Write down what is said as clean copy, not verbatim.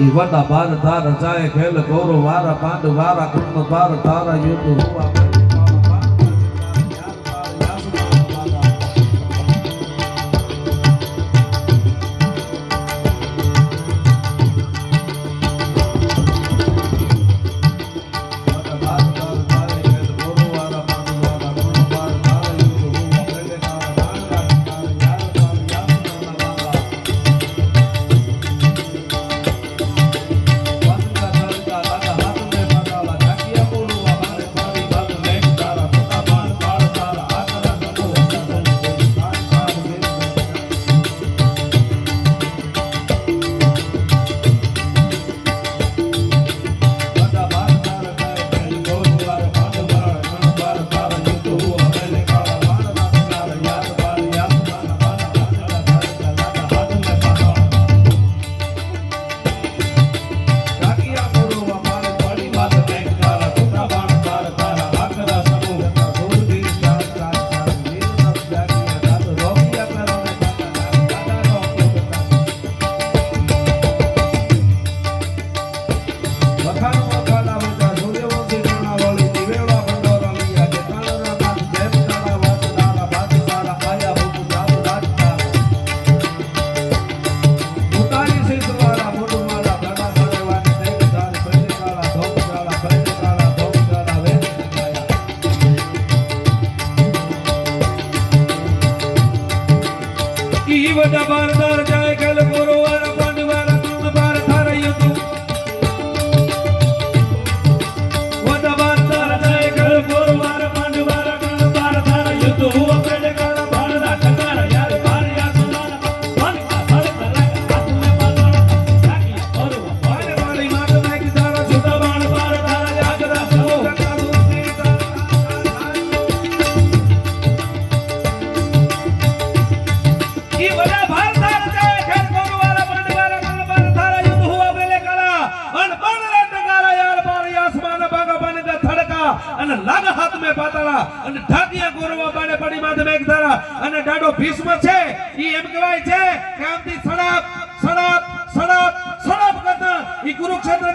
ઈવટા બાર ધાર જાય ખેલ ગૌરવ વારા પાંડ વારા કૃષ્ણ બાર તારા યુદ્ધ હુવા ईवटा बार दार जाए खेल गौरव वारा पांड वारा कृष्ण बार तारा युद्ध वटा बार दार जाए खेल गौरव वारा पांड वारा कृष्ण बार तारा युद्ध हुआ पेड़ काला बाण राखा तारा यार बार या सुनाना मन का हर तरह हाथ में बांधना राखी और वाले वाली मात में की तारा सुधा बाण बार तारा याद रखो का दूसरी ई बड़ा भारत जाए खेल गौरव वाला पांड वाला कृष्ण बार तारा युद्ध हुआ बेले काला अन बाण राखा यार बार या आसमान बागा बन का धड़का अन लाग हाथ में पाताला अन ढाकिया गौरव बाणे पड़ी माथे में तारा अन डाडो भीष्म छे ई एम कહેવાય છે કે આમથી સડપ સડપ સડપ સડપ કરતા ઈ કુરુક્ષેત્ર